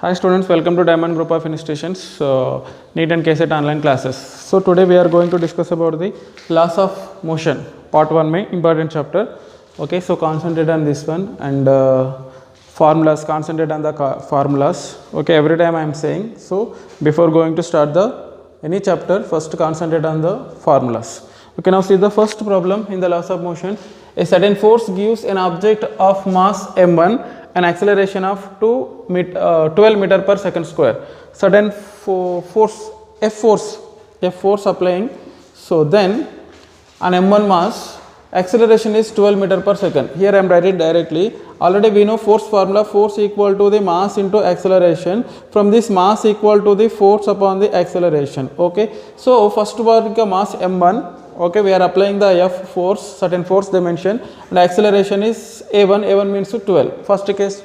Hi students, welcome to Diamond Group of Institutions, NEET and KCET online classes. So today we are going to discuss about the laws of motion, part 1 main important chapter. Okay, so concentrate on this one and formulas, concentrate on the formulas. Okay, every time I am saying, so before going to start the any chapter, first concentrate on the formulas. Okay, now see the first problem in the laws of motion. A certain force gives an object of mass m1 an acceleration of 12 meter per second square. Certain force applying. So then on m1 mass acceleration is 12 meter per second. Here I am writing directly. Already we know force formula, force equal to the mass into acceleration. From this mass equal to the force upon the acceleration. Okay. So first work mass m1. Okay, we are applying the F force, certain force dimension, and acceleration is A1. A1 means 12. First case,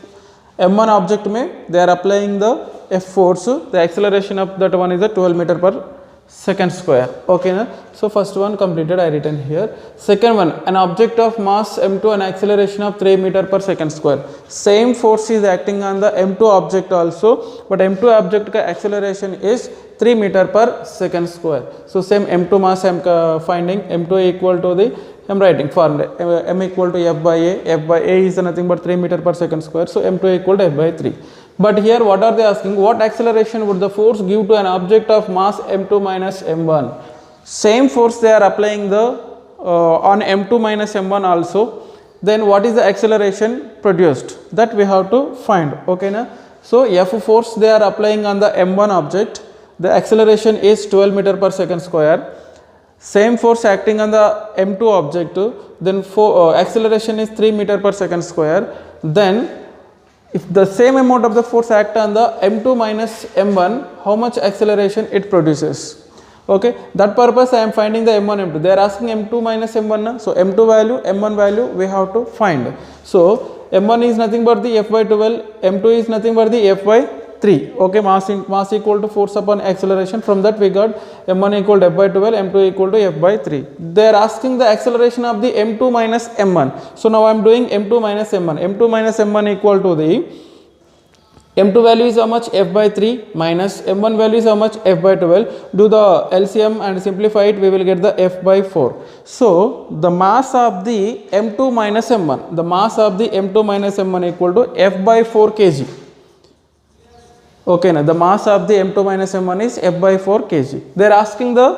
M1 object they are applying the F force. The acceleration of that one is a 12 meter per second square. Okay, na? So first one completed, I written here. Second one, an object of mass M2 and acceleration of 3 meter per second square. Same force is acting on the M2 object also, but M2 object ka acceleration is 3 meter per second square. So same M2 mass I am finding. M2 equal to the, I am writing formula, M equal to F by A. F by A is nothing but 3 meter per second square. So M2 equal to F by 3. But here what are they asking? What acceleration would the force give to an object of mass M2 minus M1? Same force they are applying the on M2 minus M1 also. Then what is the acceleration produced? That we have to find. Okay, na? So F force they are applying on the M1 object. The acceleration is 12 meter per second square. Same force acting on the M2 object. Then acceleration is 3 meter per second square. Then if the same amount of the force act on the M2 minus M1, how much acceleration it produces? Okay, that purpose I am finding the M1, M2. They are asking M2 minus M1. Na? So M2 value, M1 value we have to find. So M1 is nothing but the F by 12, M2 is nothing but the F by 3. Okay, mass equal to force upon acceleration. From that we got M1 equal to F by 12, M2 equal to F by 3. They are asking the acceleration of the M2 minus M1. So now I am doing M2 minus M1. M2 minus M1 equal to the M2 value is how much? F by 3 minus M1 value is how much? F by 12. Do the LCM and simplify it, we will get the F by 4. So the mass of the M2 minus M1, the mass of the M2 minus M1 equal to F by 4 kg. Okay, now the mass of the M2 minus M1 is F by 4 kg. They are asking the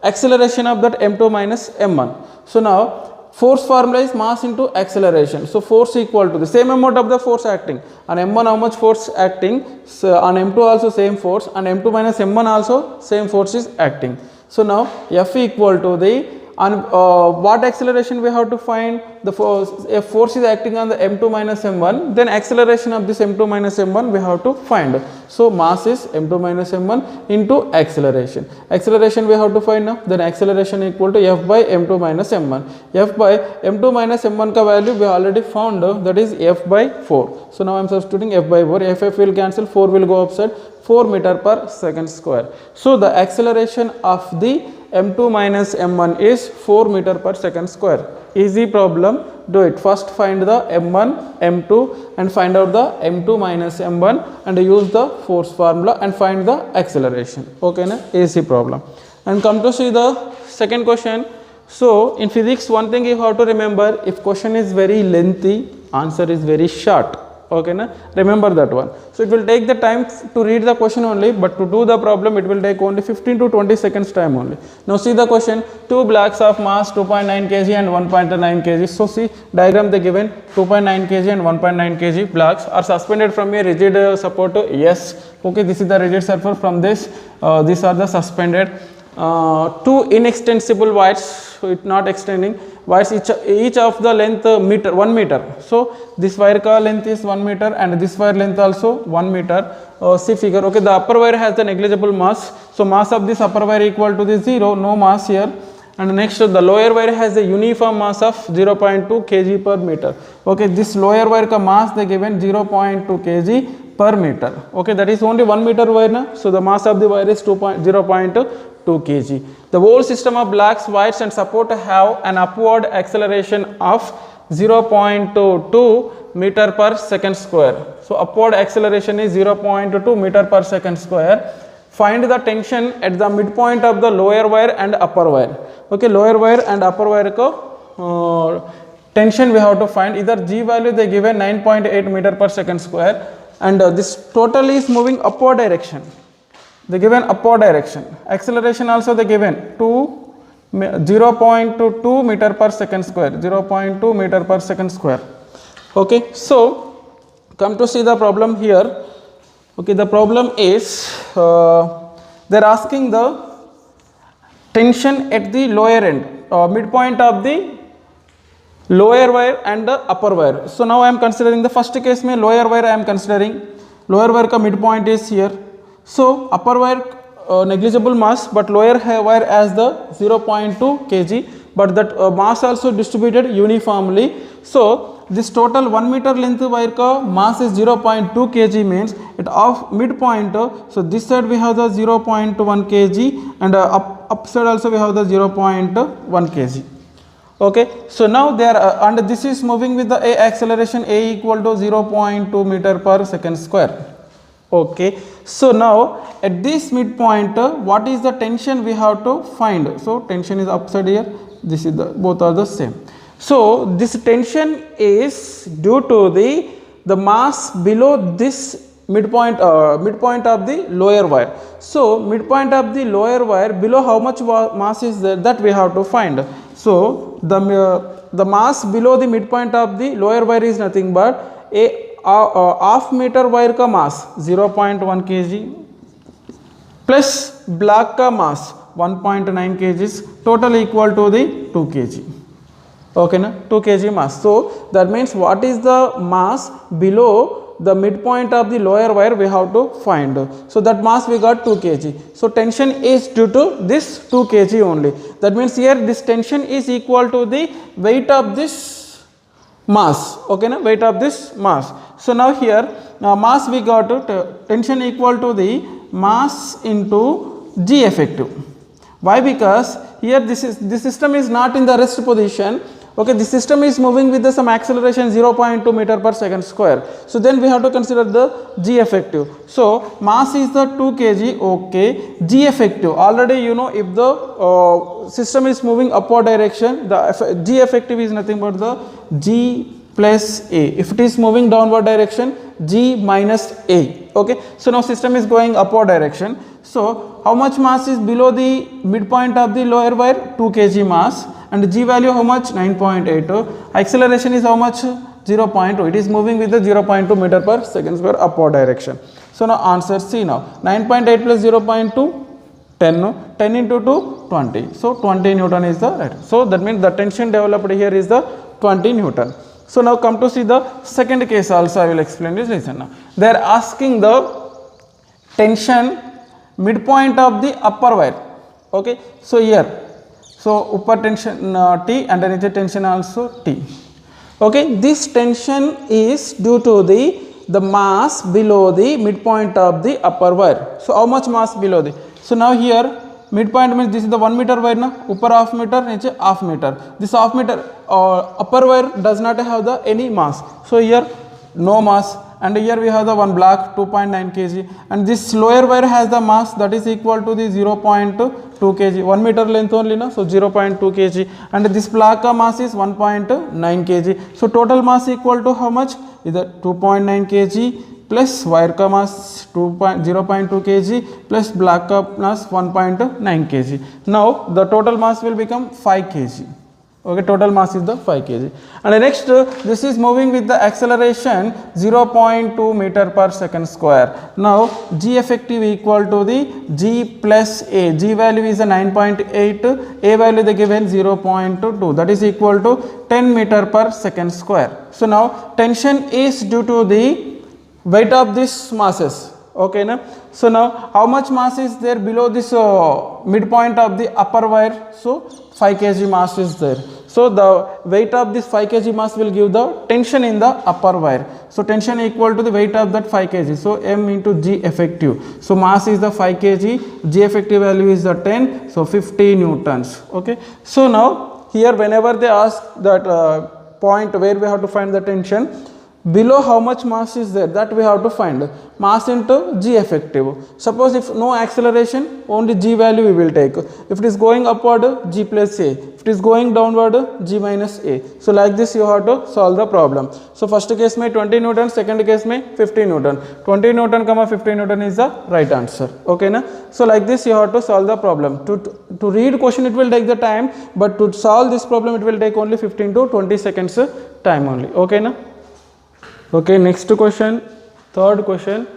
acceleration of that M2 minus M1. So now force formula is mass into acceleration. So force equal to the same amount of the force acting. On M1 how much force acting? So on M2 also same force. On M2 minus M1 also same force is acting. So now F equal to the what acceleration we have to find? The force, if force is acting on the M2 minus M1, then acceleration of this M2 minus M1 we have to find. So mass is M2 minus M1 into acceleration. Acceleration we have to find now. Then acceleration equal to F by M2 minus M1. F by M2 minus M1 ka value we already found, that is F by 4. So now I am substituting F by 4. F will cancel, 4 will go upside, 4 meter per second square. So the acceleration of the M2 minus M1 is 4 meter per second square. Easy problem, do it. First find the M1, M2 and find out the M2 minus M1 and use the force formula and find the acceleration. Okay, na? Easy problem. And come to see the second question. So in physics one thing you have to remember, if question is very lengthy, answer is very short. Okay, na? Remember that one. So it will take the time to read the question only, but to do the problem it will take only 15 to 20 seconds time only. Now see the question. Two blocks of mass 2.9 kg and 1.9 kg. So see diagram they given, 2.9 kg and 1.9 kg blocks are suspended from a rigid support to S. Okay, this is the rigid support. From this these are the suspended two inextensible wires, so it not extending wires, each of the length 1 meter. So this wire ka length is 1 meter and this wire length also 1 meter. See figure. Okay, the upper wire has the negligible mass. So mass of this upper wire equal to the 0, no mass here. And next the lower wire has a uniform mass of 0.2 kg per meter. Okay, this lower wire ka mass they given 0.2 kg per meter. Okay, that is only 1 meter wire na. So the mass of the wire is 0.2 kg. The whole system of blocks, wires and support have an upward acceleration of 0.2 meter per second square. So upward acceleration is 0.2 meter per second square. Find the tension at the midpoint of the lower wire and upper wire. Okay, lower wire and upper wire ko tension we have to find. Either G value they given 9.8 meter per second square, and this total is moving upward direction. They given upward direction. Acceleration also they given 0.2 meter per second square. 0.2 meter per second square. Okay, so come to see the problem here. Okay, the problem is they are asking the tension at the lower end, midpoint of the lower wire and the upper wire. So now I am considering the first case में lower wire I am considering. Lower wire का midpoint is here. So upper wire negligible mass, but lower wire has the 0.2 kg, but that mass also distributed uniformly. So this total 1 meter length wire ka mass is 0.2 kg, means at off midpoint. So this side we have the 0.1 kg, and up side also we have the 0.1 kg. Okay, so now they are and this is moving with the a acceleration a equal to 0.2 meter per second square. Okay, so now at this midpoint what is the tension we have to find? So tension is upside here, this is the both are the same. So this tension is due to the mass below this midpoint midpoint of the lower wire. So midpoint of the lower wire, below how much mass is there, that we have to find. So the mass below the midpoint of the lower wire is nothing but a half meter wire ka mass 0.1 kg plus black ka mass 1.9 kg, total equal to the 2 kg. Okay, na 2 kg mass. So that means what is the mass below the midpoint of the lower wire we have to find. So that mass we got 2 kg. So tension is due to this 2 kg only. That means here this tension is equal to the weight of this mass. Okay, na weight of this mass. So now here mass we got tension equal to the mass into G effective. Why? Because here this system is not in the rest position. Okay, the system is moving with some acceleration 0.2 meter per second square. So then we have to consider the G effective. So mass is the 2 kg. Okay, G effective, already you know, if the system is moving upward direction, the G effective is nothing but the G plus A. If it is moving downward direction, G minus A. Okay, so now system is going upward direction. So how much mass is below the midpoint of the lower wire? 2 kg mass. And G value how much? 9.8. Acceleration is how much? 0.2. It is moving with the 0.2 meter per second square upward direction. So now answer C now. 9.8 plus 0.2, 10. 10 into 2, 20. So 20 Newton is the right. So that means the tension developed here is the 20 Newton. So now come to see the second case also. I will explain this. Listen now. They are asking the tension midpoint of the upper wire. Okay. So here. So upper tension T and underneath tension also T. Okay, this tension is due to the mass below the midpoint of the upper wire. So how much mass below the? So now here midpoint means this is the 1 meter wire na, upper half meter, niche half meter. This half meter upper wire does not have the any mass. So here no mass, and here we have the one black 2.9 kg, and this lower wire has the mass that is equal to the 0.2 kg, 1 meter length only na, so 0.2 kg, and this black mass is 1.9 kg. So total mass equal to how much? Either 2.9 kg plus wire ka mass 0.2 kg plus black ka mass 1.9 kg. Now the total mass will become 5 kg. Okay, total mass is the 5 kg. And next this is moving with the acceleration 0.2 meter per second square. Now G effective equal to the G plus A. G value is a 9.8, A value they given 0.2, that is equal to 10 meter per second square. So now tension is due to the weight of these masses. Okay, na? So now how much mass is there below this midpoint of the upper wire? So 5 kg mass is there. So the weight of this 5 kg mass will give the tension in the upper wire. So tension equal to the weight of that 5 kg. So M into G effective. So mass is the 5 kg, G effective value is the 10, so 50 newtons. Okay. So now here whenever they ask that point where we have to find the tension, below how much mass is there, that we have to find. Mass into g effective. Suppose if no acceleration, only g value we will take. If it is going upward, g plus a. If it is going downward, g minus a. So like this you have to solve the problem. So first case may 20 Newton, second case may 50 Newton. 20 Newton comma 50 Newton is the right answer. Okay na? So like this you have to solve the problem. To read question it will take the time, but to solve this problem it will take only 15 to 20 seconds time only. Okay na? Okay, next question, third question.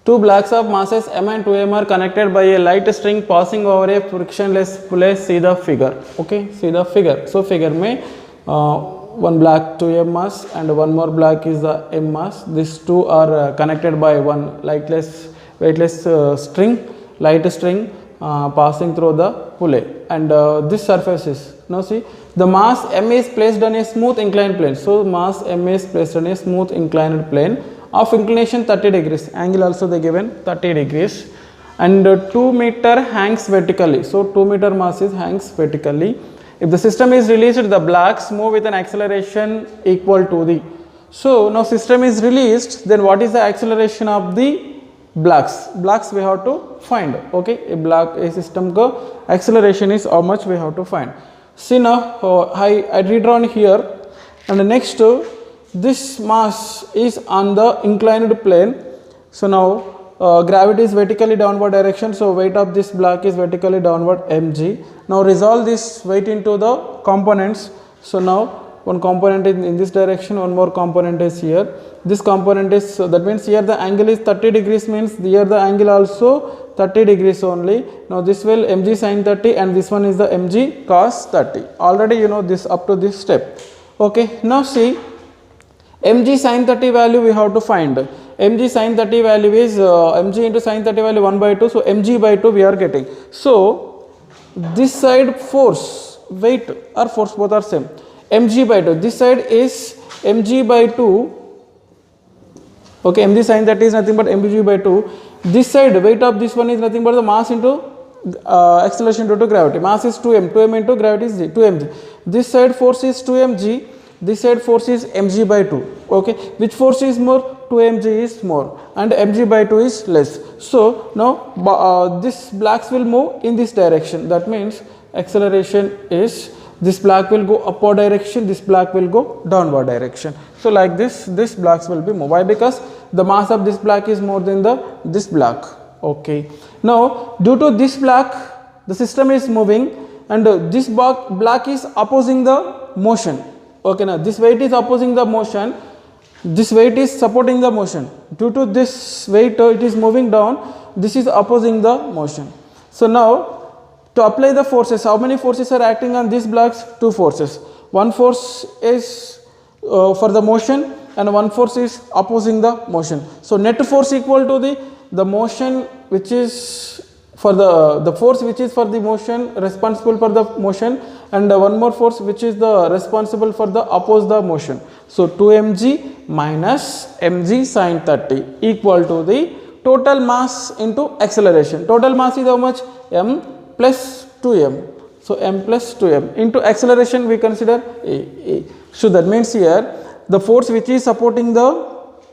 Two blocks of masses m and 2m are connected by a light string passing over a frictionless place. See the figure. Okay, see the figure. So figure में one block 2m mass and one more block is the m mass. These two are connected by one weightless light string passing through the pulley, and this surface is, now see, the mass m is placed on a smooth inclined plane. So mass m is placed on a smooth inclined plane of inclination 30 degrees, angle also they given 30 degrees, and 2 meter hangs vertically. So 2 meter mass is hangs vertically. If the system is released, the blocks move with an acceleration equal to the. So now system is released, then what is the acceleration of the blocks we have to find. Okay, a system ko acceleration is how much we have to find. See now I redrawn here, and next this mass is on the inclined plane. So now gravity is vertically downward direction, so weight of this block is vertically downward mg. Now resolve this weight into the components. So now one component is in this direction, one more component is here. This component is, so that means here the angle is 30 degrees, means here the angle also 30 degrees only. Now this will mg sin 30 and this one is the mg cos 30. Already you know this up to this step. Okay, now see, mg sin 30 value we have to find. Mg sin 30 value is mg into sin 30 value 1 by 2. So mg by 2 we are getting. So this side force, weight or force both are same. Mg by 2. This side is mg by 2. Okay, mg sin 30 is nothing but mg by 2. This side weight of this one is nothing but the mass into acceleration due to gravity. Mass is 2m. 2m into gravity is 2mg. This side force is 2mg. This side force is mg by 2. Okay, which force is more? 2mg is more and mg by 2 is less. So now this blocks will move in this direction. That means acceleration is, this block will go upward direction, this block will go downward direction. So like this blocks will be moved. Why? Because the mass of this block is more than this block. Okay. Now due to this block the system is moving and this block is opposing the motion. Okay, now this weight is opposing the motion, this weight is supporting the motion. Due to this weight it is moving down, this is opposing the motion. So now to apply the forces, how many forces are acting on these blocks? Two forces. One force is for the motion and one force is opposing the motion. So net force equal to the motion which is for the force which is for the motion, responsible for the motion, and one more force which is the responsible for the oppose the motion. So 2mg minus mg sin 30 equal to the total mass into acceleration. Total mass is how much? M plus 2m. So m plus 2m into acceleration we consider a. So that means here the force which is supporting the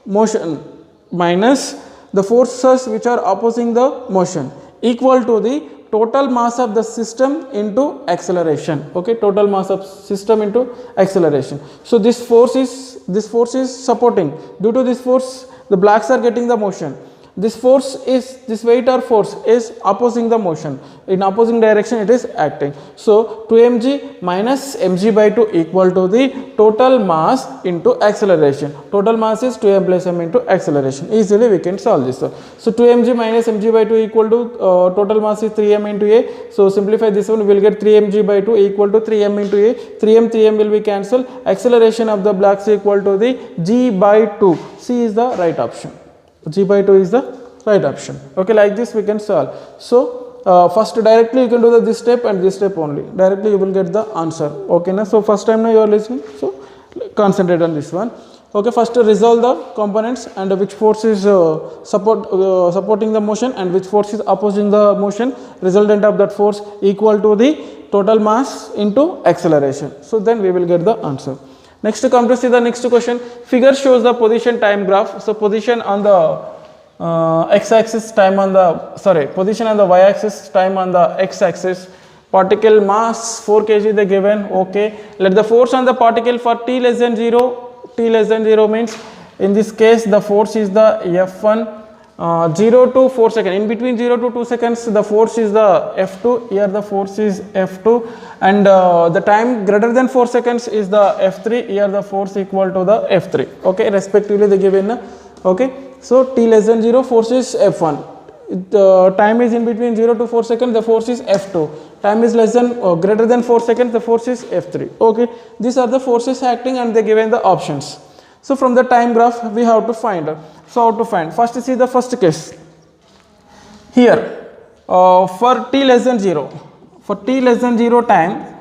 motion minus the forces which are opposing the motion equal to the total mass of the system into acceleration. Okay, total mass of system into acceleration. So this force is supporting. Due to this force the blocks are getting the motion. This force is, this weight or force is opposing the motion. In opposing direction it is acting. So 2mg minus mg by 2 equal to the total mass into acceleration. Total mass is 2m plus m into acceleration. Easily we can solve this. So 2mg minus mg by 2 equal to total mass is 3m into a. So simplify this one, we will get 3mg by 2 equal to 3m into a. 3m will be cancelled. Acceleration of the blocks equal to the g by 2. C is the right option. G by 2 is the right option. Okay, like this we can solve. So first directly you can do this step and this step only. Directly you will get the answer. Okay, na? So first time now you are listening. So concentrate on this one. Okay, first resolve the components and which force is supporting the motion and which force is opposing the motion. Resultant of that force equal to the total mass into acceleration. So then we will get the answer. Next, come to see the next question. Figure shows the position time graph. So position on the x-axis, time on the position on the y-axis, time on the x-axis. Particle mass 4 kg they given. Okay. Let the force on the particle for t less than 0. T less than 0 means in this case the force is the F1. 0 to 4 seconds, in between 0 to 2 seconds the force is the F2, here the force is F2, and the time greater than 4 seconds is the F3, here the force equal to the F3, okay, respectively they given, okay. So t less than 0, force is F1, the time is in between 0 to 4 seconds, the force is F2, time is less than greater than 4 seconds, the force is F3, okay. These are the forces acting and they given the options. So from the time graph we have to find. So how to find? First see the first case. Here for t less than 0, for t less than 0 time,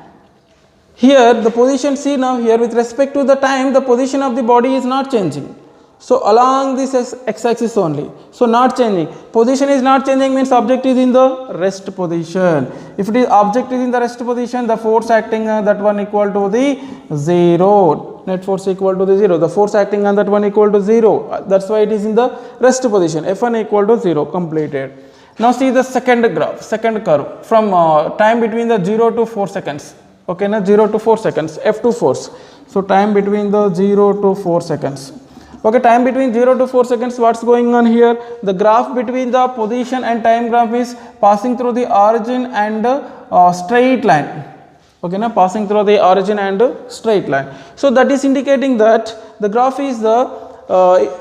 here the position, see now here with respect to the time the position of the body is not changing. So along this x-axis only, so not changing, position is not changing means object is in the rest position. If it is object is in the rest position, the force acting that one equal to the 0, net force equal to the 0, the force acting on that one equal to 0, that's why it is in the rest position, F1 equal to 0, completed. Now see the second graph, second curve from time between the 0 to 4 seconds, okay, now 0 to 4 seconds, F2 force. So time between the 0 to 4 seconds. Okay, time between 0 to 4 seconds, what's going on here? The graph between the position and time graph is passing through the origin and straight line. Okay, now passing through the origin and straight line. So that is indicating that the graph is the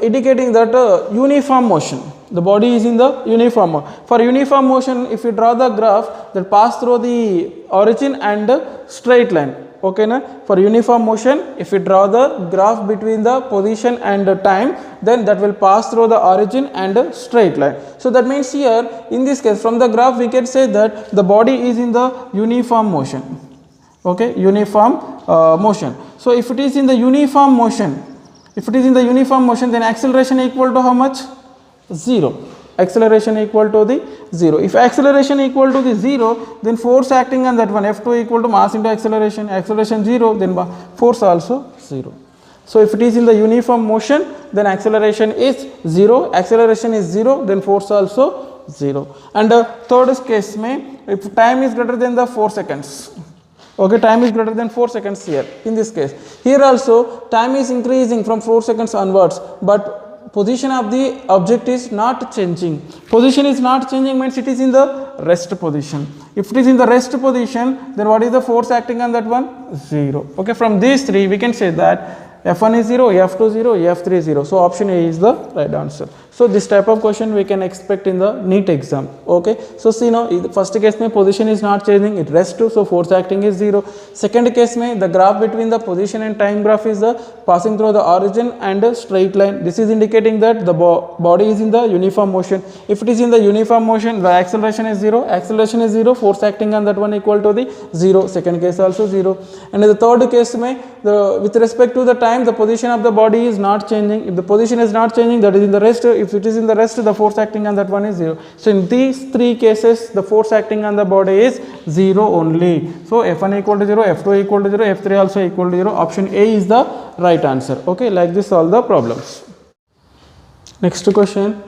indicating that uniform motion. The body is in the uniform motion. For uniform motion, if you draw the graph that pass through the origin and straight line. Okay, na? For uniform motion, if you draw the graph between the position and the time, then that will pass through the origin and a straight line. So that means here in this case from the graph we can say that the body is in the uniform motion. Okay, uniform motion. So if it is in the uniform motion, then acceleration equal to how much? 0. Acceleration equal to the 0. If acceleration equal to the 0, then force acting on that one, F2 equal to mass into acceleration, acceleration 0, then force also 0. So if it is in the uniform motion, then acceleration is 0, acceleration is 0, then force also 0. And third case may, if time is greater than the 4 seconds, okay, time is greater than 4 seconds here, in this case. Here also time is increasing from 4 seconds onwards, but position of the object is not changing. Position is not changing means it is in the rest position. If it is in the rest position, then what is the force acting on that one? 0. Okay, from these three we can say that F1 is 0, F2 0, F3 is 0. So option A is the right answer. So this type of question we can expect in the NEET exam. Okay, so see now first case mein position is not changing, it rests to, so force acting is 0. Second case mein the graph between the position and time graph is the passing through the origin and a straight line. This is indicating that the body is in the uniform motion. If it is in the uniform motion, the acceleration is 0, force acting on that one equal to the 0. Second case also 0. And in the third case mein with respect to the time, the position of the body is not changing. If the position is not changing, that is in the rest. If it is in the rest, the force acting on that one is 0. So in these three cases, the force acting on the body is 0 only. So F1 equal to 0, F2 equal to 0, F3 also equal to 0. Option A is the right answer. Okay, like this solve the problems. Next question,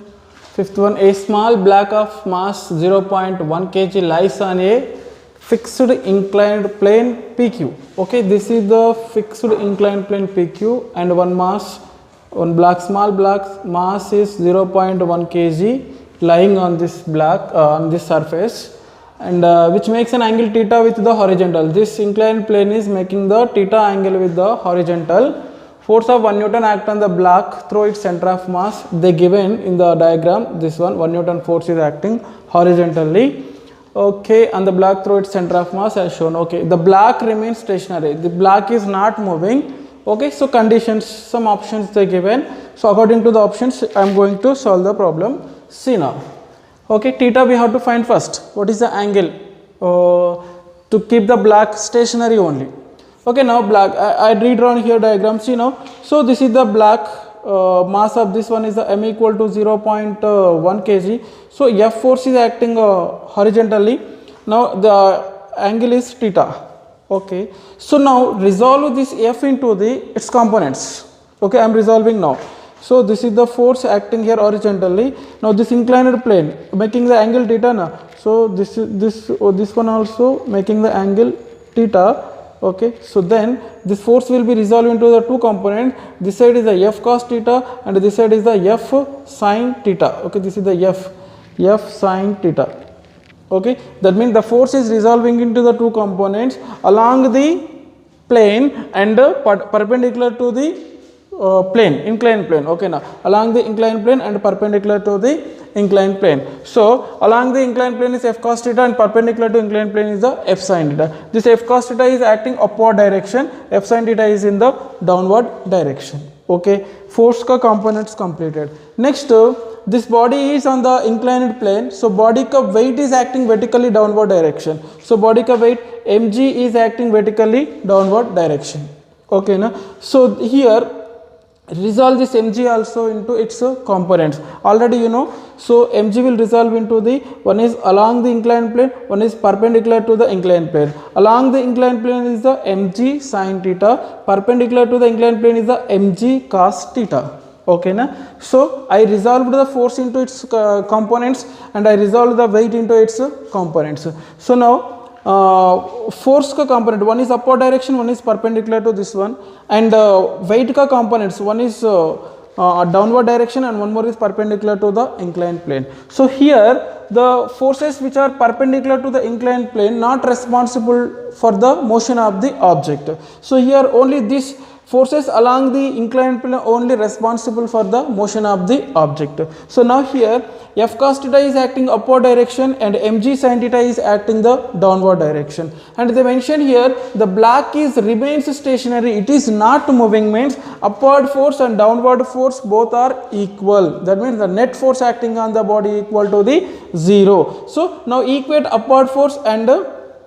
fifth one. A small block of mass 0.1 kg lies on a fixed inclined plane PQ. Okay, this is the fixed inclined plane PQ, and small block mass is 0.1 kg lying on this block on this surface, and which makes an angle theta with the horizontal. This inclined plane is making the theta angle with the horizontal. Force of 1 Newton act on the block through its center of mass. They given in the diagram. This 1 Newton force is acting horizontally. Okay, and the block through its center of mass as shown. Okay, the block remains stationary, the block is not moving. Okay, so conditions, some options they given. So according to the options, I am going to solve the problem. See now. Okay, theta we have to find first. What is the angle to keep the block stationary only? Okay, now block, I redrawn here diagram. See now. So this is the block. Mass of this one is the m equal to 0.1 kg. So F force is acting horizontally. Now the angle is theta. Okay, so now resolve this F into its components. Okay, I am resolving now. So this is the force acting here horizontally. Now this inclined plane making the angle theta na. So this one also making the angle theta. Okay, so then this force will be resolved into the two components. This side is the F cos theta and this side is the F sin theta. Okay, this is the F sin theta. Okay, that means the force is resolving into the two components along the plane and perpendicular to the plane, inclined plane. Okay, now along the inclined plane and perpendicular to the inclined plane. So along the inclined plane is F cos theta and perpendicular to inclined plane is the F sin theta. This F cos theta is acting upward direction, F sin theta is in the downward direction. Okay, force ka components completed. Next, this body is on the inclined plane, so body ka weight is acting vertically downward direction. So body ka weight mg is acting vertically downward direction. Okay, na? So here resolve this mg also into its components. Already you know, so mg will resolve into the one is along the inclined plane, one is perpendicular to the inclined plane. Along the inclined plane is the mg sin theta, perpendicular to the inclined plane is the mg cos theta. Okay, na? So I resolved the force into its components and I resolved the weight into its components. So now force ka component, one is upward direction, one is perpendicular to this one, and weight ka components, one is downward direction and one more is perpendicular to the inclined plane. So here the forces which are perpendicular to the inclined plane not responsible for the motion of the object. So here only this forces along the inclined plane only responsible for the motion of the object. So now here F cos theta is acting upward direction and mg sin theta is acting the downward direction. And they mention here the black is remains stationary, it is not moving, means upward force and downward force both are equal. That means the net force acting on the body equal to the 0. So now equate upward force and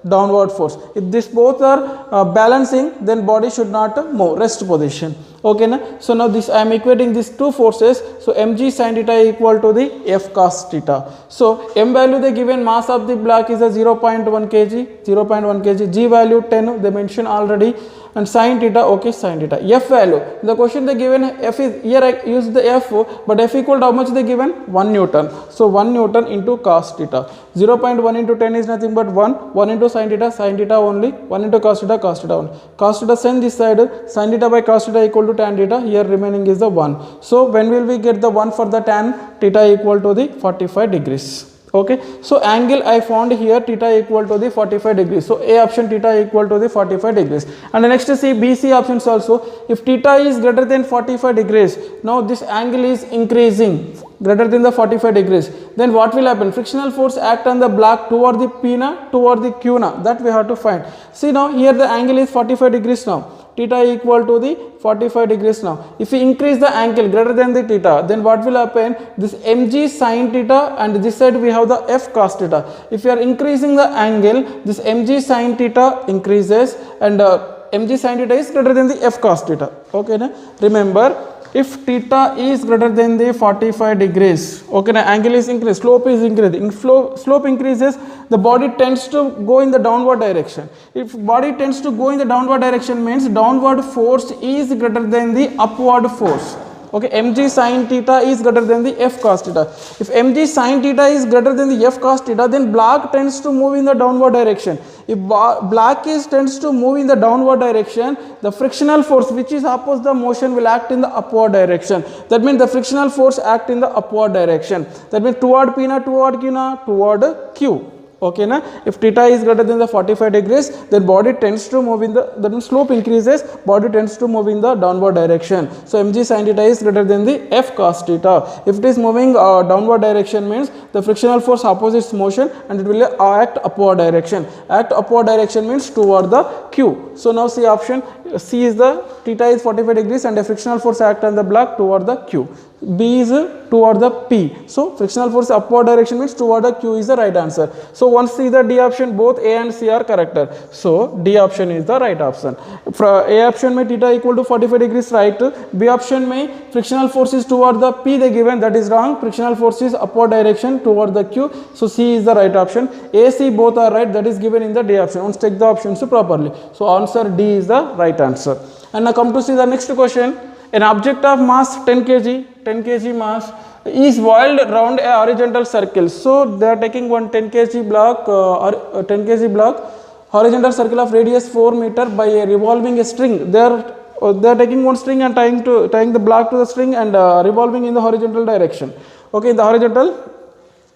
downward force. If this both are balancing, then body should not move, rest position. Okay, na? So now this I am equating these two forces. So mg sin theta equal to the F cos theta. So m value they given, mass of the block is a 0.1 kg, 0.1 kg, g value 10 they mentioned already, and sin theta, okay, sin theta. F value, the question they given F is, here I use the F, but F equal to how much they given? 1 Newton. So 1 Newton into cos theta. 0.1 into 10 is nothing but 1 into sin theta only, 1 into cos theta only. Cos theta send this side, sin theta by cos theta equal to tan theta, here remaining is the 1. So when will we get the 1 for the tan theta equal to the 45 degrees. Okay, so angle I found here theta equal to the 45 degrees. So A option theta equal to the 45 degrees. And the next see B, C options also. If theta is greater than 45 degrees, now this angle is increasing greater than the 45 degrees. Then what will happen? Frictional force act on the block toward the P na, toward the Q na. That we have to find. See now here the angle is 45 degrees now. Theta equal to the 45 degrees now. If we increase the angle greater than the theta, then what will happen? This mg sin theta and this side we have the F cos theta. If we are increasing the angle, this mg sin theta increases and mg sin theta is greater than the F cos theta. Okay, na? Remember, if theta is greater than the 45 degrees, okay, na, angle is increased, slope is increasing. Slope increases, the body tends to go in the downward direction. If body tends to go in the downward direction, means downward force is greater than the upward force. Okay, mg sin theta is greater than the F cos theta. If mg sin theta is greater than the F cos theta, then block tends to move in the downward direction. If block tends to move in the downward direction, the frictional force which is opposite the motion will act in the upward direction. That means the frictional force act in the upward direction. That means toward P na, toward Q na, toward Q. Okay, na? If theta is greater than the 45 degrees, then body tends to move in the, that means slope increases, body tends to move in the downward direction. So mg sin theta is greater than the F cos theta. If it is moving downward direction, means the frictional force opposites motion and it will act upward direction. Act upward direction means toward the Q. So now see option C is the theta is 45 degrees and a frictional force act on the block toward the Q. B is toward the P. So frictional force upward direction means toward the Q is the right answer. So once see the D option, both A and C are correct. So D option is the right option. For A option में theta equal to 45 degrees right. B option में frictional force is toward the P they given, that is wrong. Frictional force is upward direction toward the Q. So C is the right option. A, C both are right, that is given in the D option. Once take the options properly. So answer D is the right answer. And now come to see the next question. An object of mass 10 kg mass is whirled around a horizontal circle. So they are taking one 10 kg block or 10 kg block, horizontal circle of radius 4 meter by a revolving a string. They are taking one string and tying the block to the string and revolving in the horizontal direction. Okay, in the horizontal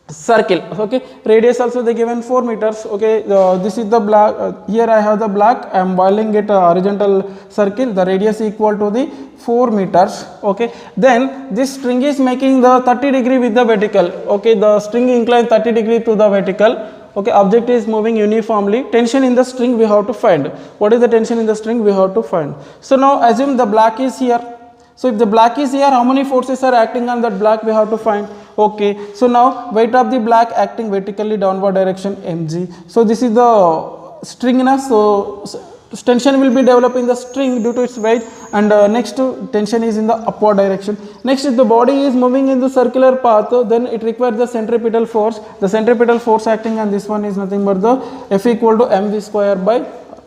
circle. Okay, radius also they given 4 meters. Okay, this is the block. Here I have the block. I am boiling it horizontal circle. The radius equal to the 4 meters. Okay, then this string is making the 30 degree with the vertical. Okay, the string inclined 30 degree to the vertical. Okay, object is moving uniformly. Tension in the string we have to find. What is the tension in the string we have to find? So now assume the block is here. So if the block is here, how many forces are acting on that block we have to find? Okay, so now weight of the block acting vertically downward direction mg. So this is the string enough. So tension will be developed in the string due to its weight, and next tension is in the upward direction. Next, if the body is moving in the circular path, then it requires the centripetal force. The centripetal force acting on this one is nothing but the F equal to mv square by.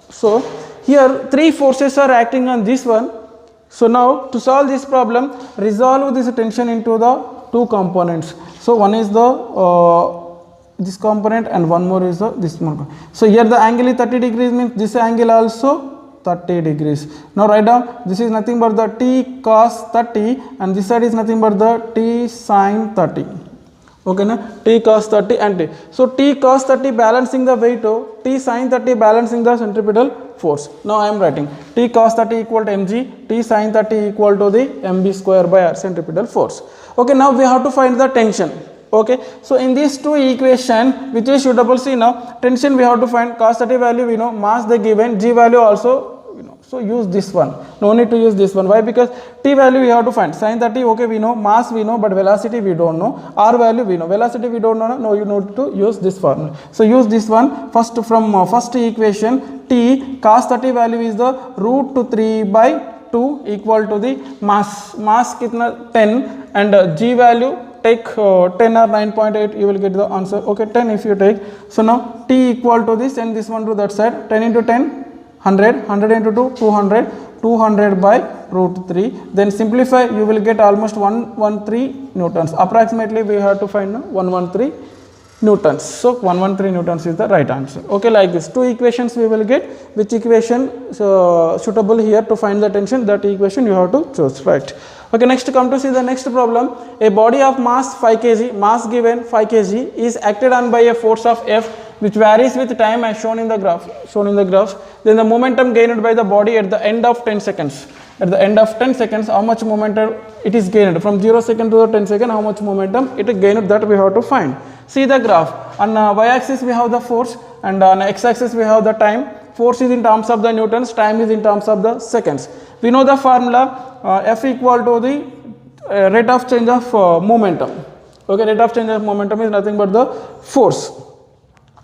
So here 3 forces are acting on this one. So now to solve this problem, resolve this tension into the 2 components. So one is the this component and one more is the this one. So here the angle is 30 degrees means this angle also 30 degrees. Now write down, this is nothing but the t cos 30 and this side is nothing but the t sin 30. Okay na, t cos 30 and t. So t cos 30 balancing the weight, t sin 30 balancing the centripetal force. Now I am writing t cos 30 equal to mg, t sin 30 equal to the mb square by r centripetal force. Okay, now we have to find the tension. Okay, so in these 2 equation which is suitable, see now tension we have to find. Cos 30 value we know, mass they given, g value also we know. So use this one, no need to use this one. Why? Because t value we have to find. Sin 30 okay we know, mass we know, but velocity we don't know. R value we know, velocity we don't know. No, you need to use this formula. So use this one first. From first equation, t cos 30 value is the root to 3 by 2 equal to the mass. Mass kitna 10 and g value take 10 or 9.8, you will get the answer. Okay, 10 if you take. So now t equal to this and this one to that side. 10 into 10 100, 100 into 2 200, 200 by root 3. Then simplify, you will get almost 113 newtons. Approximately we have to find 113 newtons. So 113 newtons is the right answer. Okay, like this 2 equations we will get. Which equation suitable here to find the tension, that equation you have to choose, right? Okay, next come to see the next problem. A body of mass 5 kg, mass given 5 kg is acted on by a force of F which varies with time as shown in the graph. Then the momentum gained by the body at the end of 10 seconds. At the end of 10 seconds, how much momentum it is gained? From 0 second to the 10 second, how much momentum it is gained, that we have to find. See the graph. On y-axis we have the force and on x-axis we have the time. Force is in terms of the newtons, time is in terms of the seconds. We know the formula, F equal to the rate of change of momentum. Okay, rate of change of momentum is nothing but the force.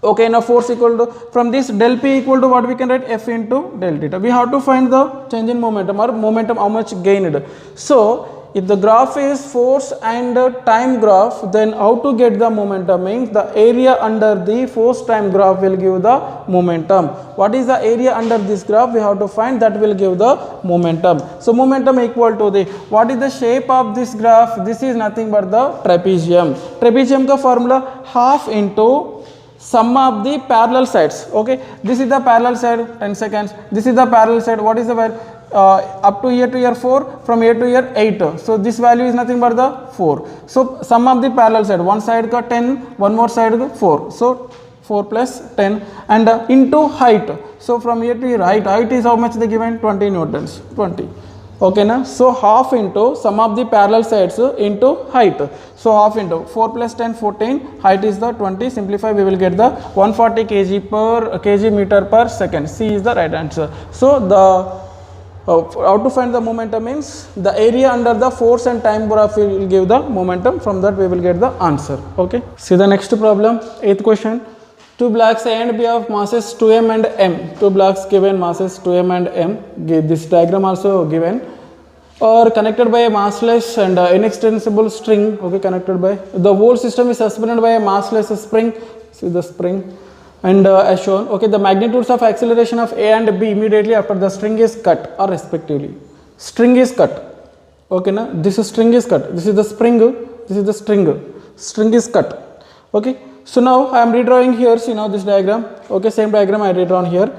Okay, now force equal to, from this del P equal to what we can write, F into del theta. We have to find the change in momentum or momentum how much gained. So if the graph is force and time graph, then how to get the momentum means the area under the force time graph will give the momentum. What is the area under this graph? We have to find, that will give the momentum. So momentum equal to the, what is the shape of this graph? This is nothing but the trapezium. Trapezium ka formula half into sum of the parallel sides. Okay, this is the parallel side 10 seconds, this is the parallel side, what is the value? Up to here 4, from here to here 8. So this value is nothing but the 4. So sum of the parallel side, one side ka 10, one more side ka 4. So 4 plus 10 and into height. So from here to here height is how much they given? 20 newtons. 20. Okay na? So half into sum of the parallel sides into height. So half into 4 plus 10 14, height is the 20. Simplify, we will get the 140 kg meter per second. C is the right answer. So the how to find the momentum means the area under the force and time graph will give the momentum. From that we will get the answer. Okay, see the next problem, 8th question. Two blocks A and B of masses 2m and m. Two blocks given masses 2m and m. This diagram also given. Or connected by a massless and inextensible string. Okay, connected by the whole system is suspended by a massless spring. See the spring. And as shown, okay, the magnitudes of acceleration of A and B immediately after the string is cut or respectively. String is cut. Okay, na? This string is cut. This is the spring. This is the string. String is cut. Okay. So now I am redrawing here. See now this diagram. Okay, same diagram I redrawn here.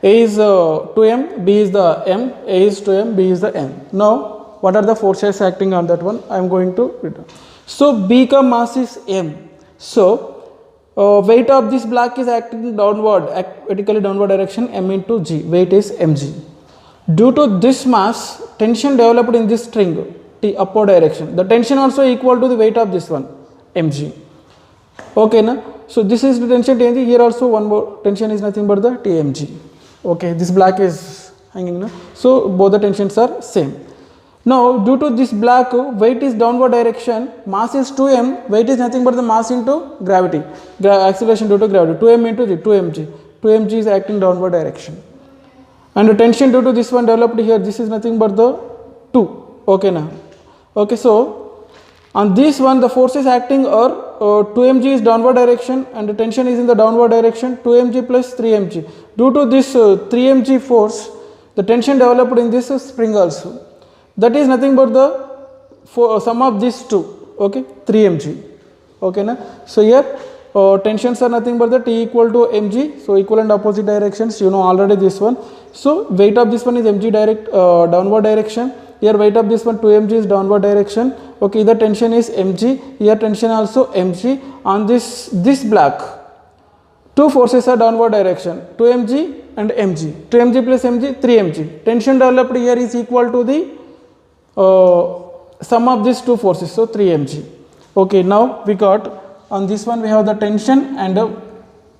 A is 2m, B is the m. A is 2m, B is the m. Now what are the forces acting on that one? I am going to redraw. So B ka mass is m. So weight of this block is acting downward, vertically downward direction, m into g. Weight is mg. Due to this mass, tension developed in this string, T upward direction. The tension also equal to the weight of this one, mg. Okay, na? So this is the tension Tmg. Here also one more tension is nothing but the Tmg. Okay, this block is hanging, na? So both the tensions are same. Now due to this block, weight is downward direction, mass is 2m, weight is nothing but the mass into gravity, acceleration due to gravity, 2m into g, 2mg. 2mg is acting downward direction. And the tension due to this one developed here, this is nothing but the 2. Okay, now. Okay, so on this one the force is acting or 2mg is downward direction and the tension is in the downward direction, 2mg plus 3mg. Due to this 3mg force, the tension developed in this spring also. That is nothing but the sum of these two. Okay, 3mg. Okay, na? So here tensions are nothing but the T equal to mg. So equal and opposite directions, you know already this one. So weight of this one is mg direct downward direction. Here weight of this one 2mg is downward direction. Okay, the tension is mg. Here tension also mg. On this block, two forces are downward direction, 2mg and mg. 2mg plus mg, 3mg. Tension developed here is equal to the sum of these two forces, so 3mg. Okay, now we got on this one we have the tension and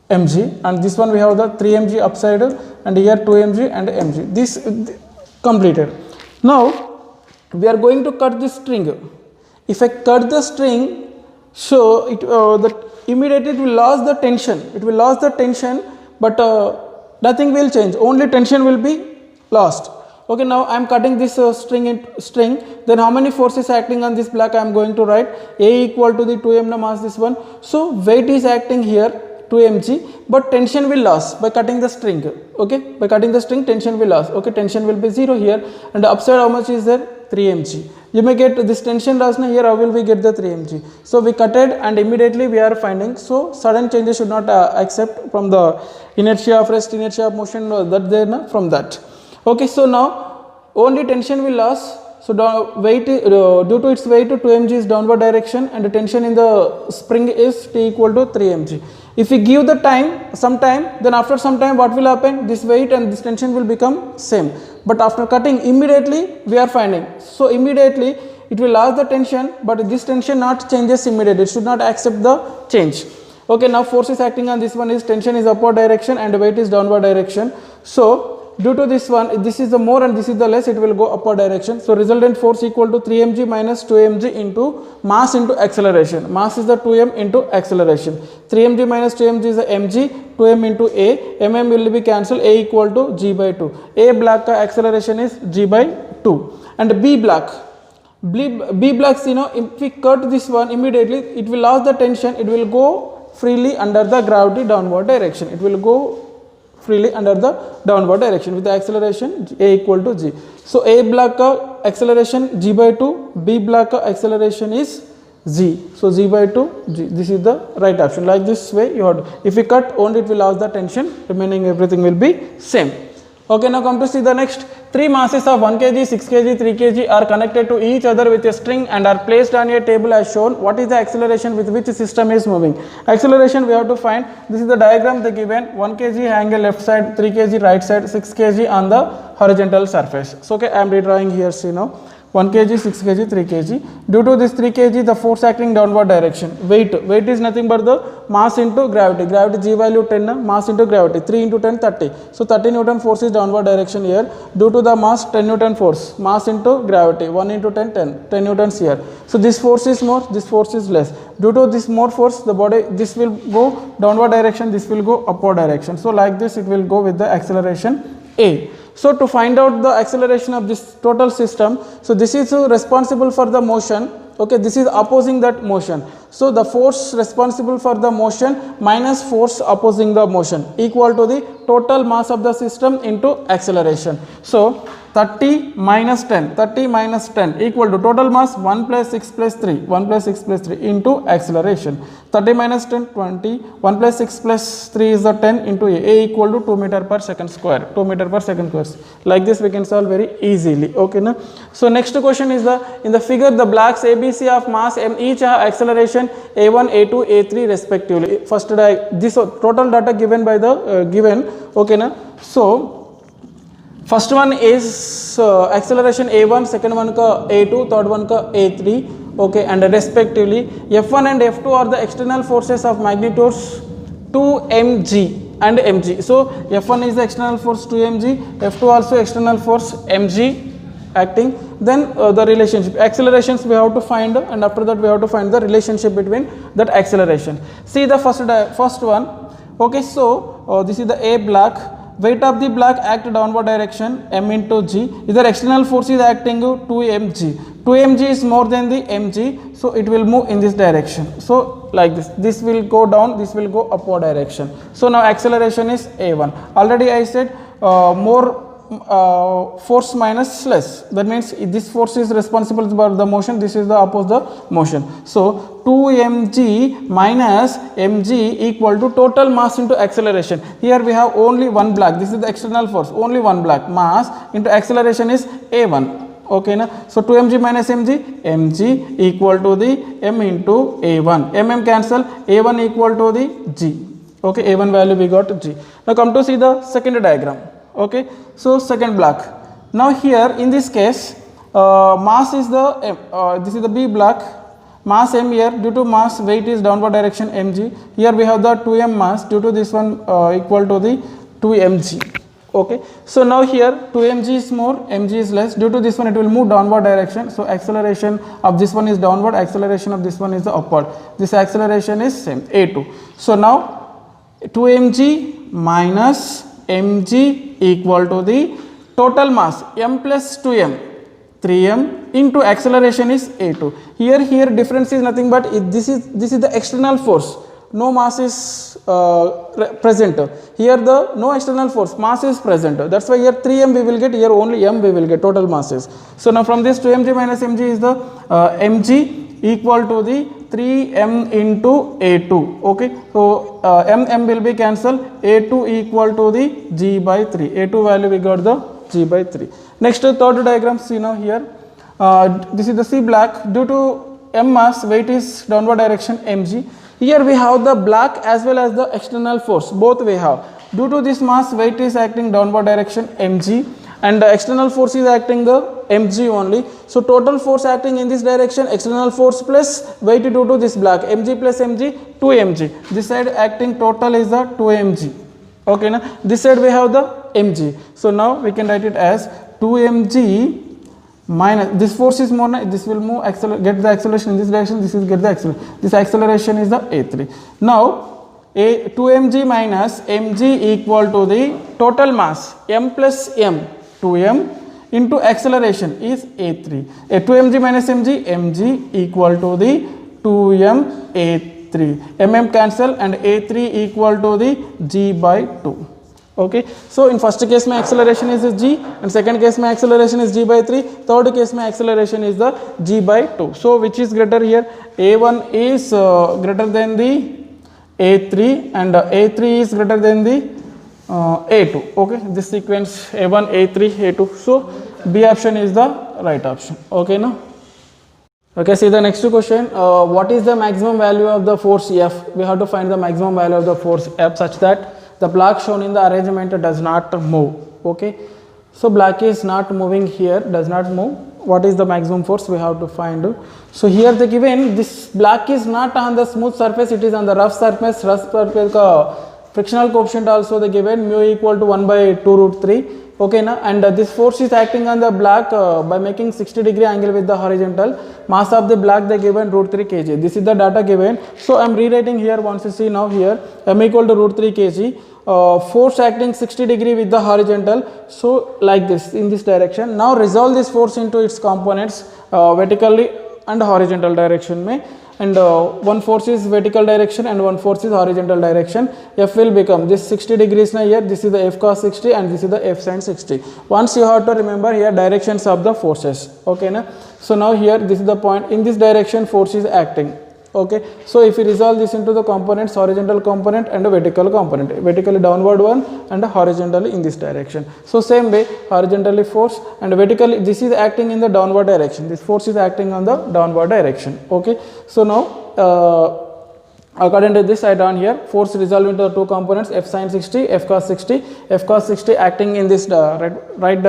mg, and this one we have the 3mg upside, and here 2mg and mg. This completed. Now we are going to cut this string. If I cut the string, so immediately it will lose the tension. It will lose the tension, but nothing will change. Only tension will be lost. Okay, now I am cutting this string. Then how many forces acting on this block I am going to write? A equal to the 2m na mass this one. So weight is acting here 2mg, but tension will lose by cutting the string. Okay, by cutting the string tension will lose. Okay, tension will be 0 here, and the upside how much is there? 3mg. You may get this tension loss na, here how will we get the 3mg? So we cut it and immediately we are finding. So sudden changes should not accept from the inertia of rest, inertia of motion, that there na, from that. Okay, so now only tension will lose. So weight due to its weight 2mg is downward direction, and the tension in the spring is T equal to 3mg. If we give the time, some time, then after some time what will happen? This weight and this tension will become same. But after cutting, immediately we are finding. So immediately it will lose the tension, but this tension not changes immediately. It should not accept the change. Okay, now force is acting on this one is tension is upward direction and weight is downward direction. So due to this one, this is the more and this is the less, it will go upward direction. So resultant force equal to 3mg minus 2mg into mass into acceleration. Mass is the 2m into acceleration. 3mg minus 2mg is the mg, 2m into a, mm will be cancelled, a equal to g by 2. A block acceleration is g by 2. And B block, B blocks, you know, if we cut this one immediately, it will lose the tension, it will go freely under the gravity downward direction. It will go freely under the downward direction with the acceleration a equal to g. So A block acceleration g by 2, B block acceleration is g. So g by 2 g. This is the right option. Like this way you have. If we cut, only it will lose the tension. Remaining everything will be same. Okay, now come to see the next. Three masses of 1 kg, 6 kg, 3 kg are connected to each other with a string and are placed on a table as shown. What is the acceleration with which the system is moving? Acceleration we have to find. This is the diagram they given. 1 kg angle left side, 3 kg right side, 6 kg on the horizontal surface. So okay, I am redrawing here. See now. 1 kg, 6 kg, 3 kg. Due to this 3 kg, the force acting downward direction. Weight is nothing but the mass into gravity. Gravity G value 10, mass into gravity 3 into 10 30. So 30 Newton force is downward direction here. Due to the mass 10 Newton force, mass into gravity 1 into 10 10 Newtons here. So this force is more, this force is less. Due to this more force, the body, this will go downward direction, this will go upward direction. So like this it will go with the acceleration A. So to find out the acceleration of this total system, so this is responsible for the motion, okay, this is opposing that motion. So the force responsible for the motion minus force opposing the motion equal to the total mass of the system into acceleration. So 30 minus 10 equal to total mass 1 plus 6 plus 3 into acceleration. 30 minus 10 20, 1 plus 6 plus 3 is the 10 into A equal to 2 meter per second square, 2 meter per second square. Like this we can solve very easily, okay na? So next question is in the figure the blocks ABC of mass M each have acceleration A1, A2, A3 respectively. First this total data given by the given, okay na? So first one is acceleration A1, second one ka A2, third one ka A3, okay, and respectively F1 and F2 are the external forces of magnitudes 2 mg and mg. So F1 is the external force 2 mg, F2 also external force mg acting. Then the relationship accelerations we have to find, and after that we have to find the relationship between that acceleration. See the first one, okay. So this is the A block. Weight of the block act downward direction m into g. Either external force is acting 2 mg. 2 mg is more than the mg, so it will move in this direction. So like this, this will go down, this will go upward direction. So now acceleration is a1. Already I said more force minus less. That means this force is responsible for the motion, this is the opposite motion. So 2 mg minus mg equal to total mass into acceleration. Here we have only one block, this is the external force, only one block, mass into acceleration is a1, okay na? So 2 mg minus mg equal to the m into a1, cancel, a1 equal to the g, okay, a1 value we got g. Now come to see the second diagram, okay. So second block, now here in this case mass is the m, this is the B block, mass m here, due to mass weight is downward direction mg. Here we have the 2m mass, due to this one equal to the 2 mg, okay. So now here 2 mg is more, mg is less, due to this one it will move downward direction. So acceleration of this one is downward, acceleration of this one is the upward. This acceleration is same, a2. So now 2 mg minus mg equal to the total mass m plus 2m, 3m into acceleration is a2. Here difference is nothing but this is the external force, no mass is present. Here the no external force, mass is present. That's why here 3m we will get, here only m we will get, total masses. So now from this 2mg minus mg is the mg equal to the 3m into a2, okay. So m will be cancelled, a2 equal to the g by 3, a2 value we got the g by 3. Next third diagram, see now here this is the C block, due to m mass weight is downward direction mg. Here we have the block as well as the external force, both we have. Due to this mass weight is acting downward direction mg, and the external force is acting the mg only. So total force acting in this direction, external force plus weight due to this block, mg plus mg, 2 mg. This side acting total is the 2 mg, okay na? This side we have the mg. So now we can write it as 2 mg minus, this force is more, this will move, get the acceleration in this direction, this is get the acceleration, this acceleration is the a3. Now 2 mg minus mg equal to the total mass m plus m, 2m into acceleration is a3. 2 mg minus mg equal to the 2m a3, cancel, and a3 equal to the g by 2, okay. So in first case my acceleration is g, and second case my acceleration is g by 3, third case my acceleration is the g by 2. So which is greater here? a1 is greater than the a3, and a3 is greater than the a2, okay. This sequence a1, a3, a2. So B option is the right option, okay now. Okay, see the next question. What is the maximum value of the force F? We have to find the maximum value of the force F such that the block shown in the arrangement does not move, okay. So block is not moving here, does not move, what is the maximum force we have to find. So here they given this block is not on the smooth surface, it is on the rough surface का frictional coefficient also they given mu equal to 1 by 2 root 3. Okay na, and this force is acting on the block by making 60 degree angle with the horizontal. Mass of the block they given root 3 kg. This is the data given. So I am rewriting here. Once you see now here m equal to root 3 kg. Force acting 60 degree with the horizontal. So like this in this direction. Now resolve this force into its components vertically and horizontal direction में. And one force is vertical direction and one force is horizontal direction. F will become this 60 degrees na here, this is the F cos 60 and this is the F sin 60. Once you have to remember here directions of the forces. Okay na? So now here this is the point, in this direction force is acting. Okay, so if we resolve this into the components, horizontal component and a vertical component, vertically downward one and horizontally in this direction. So same way horizontally force and vertically this is acting in the downward direction, this force is acting on the downward direction. Okay, so now according to this I drawn here force resolved into the two components F sin 60, F cos 60. F cos 60 acting in this right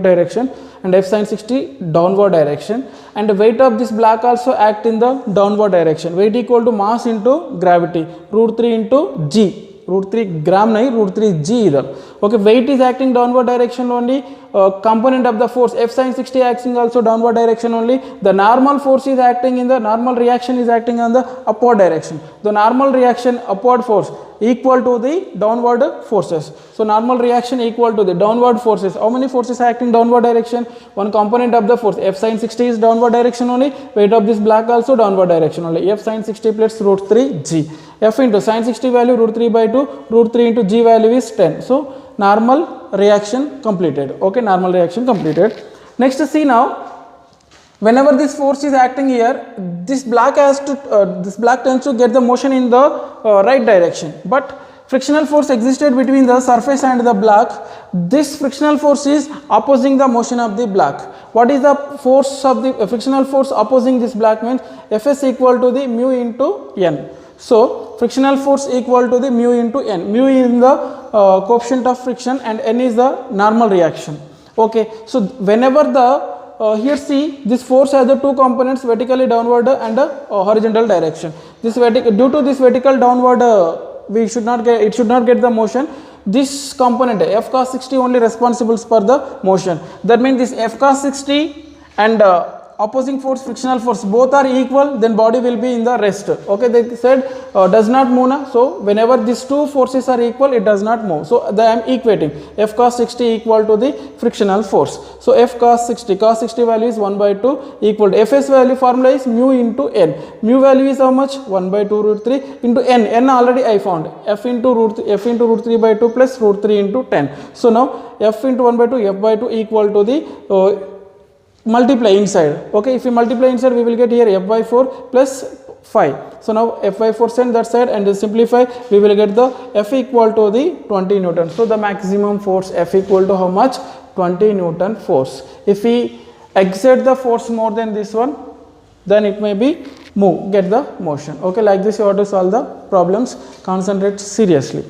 direction and F sin 60 downward direction, and the weight of this block also act in the downward direction. Weight equal to mass into gravity, root 3 into g. Root 3 gram nahi, root 3 g idhar. Okay, weight is acting downward direction only. Component of the force F sin 60 acting also downward direction only. The normal force is acting in the normal reaction is acting on the upward direction. The normal reaction upward force equal to the downward forces. So normal reaction equal to the downward forces. How many forces are acting downward direction? One component of the force F sin 60 is downward direction only. Weight of this block also downward direction only. F sin 60 plus root 3 g. F into sin 60 value root 3 by 2, root 3 into g value is 10. So normal reaction completed. Okay, normal reaction completed. Next see now, whenever this force is acting here, this block has to this block tends to get the motion in the right direction, but frictional force existed between the surface and the block. This frictional force is opposing the motion of the block. What is the force of the frictional force opposing this block? Means Fs equal to the mu into n. So frictional force equal to the mu into n. Mu is the coefficient of friction and n is the normal reaction. Okay, so whenever the here see this force has the two components vertically downward and horizontal direction. This due to this vertical downward we should not get, it should not get the motion. This component F cos 60 only responsible for the motion. That means this F cos 60 and opposing force, frictional force, both are equal, then body will be in the rest. Okay, they said does not move na. So whenever these two forces are equal, it does not move. So I am equating F cos 60 equal to the frictional force. So F cos 60 value is 1 by 2 equal to Fs value formula is mu into n. Mu value is how much? 1 by 2 root 3 into n. N already I found. F into root 3 by 2 plus root 3 into 10. So now F into 1 by 2, F by 2 equal to the multiply inside. Okay, if we multiply inside we will get here F by 4 plus 5. So now F by 4 send that side and simplify, we will get the F equal to the 20 Newton. So the maximum force F equal to how much? 20 Newton force. If we exert the force more than this one, then it may be get the motion. Okay, like this you have to solve the problems. Concentrate seriously.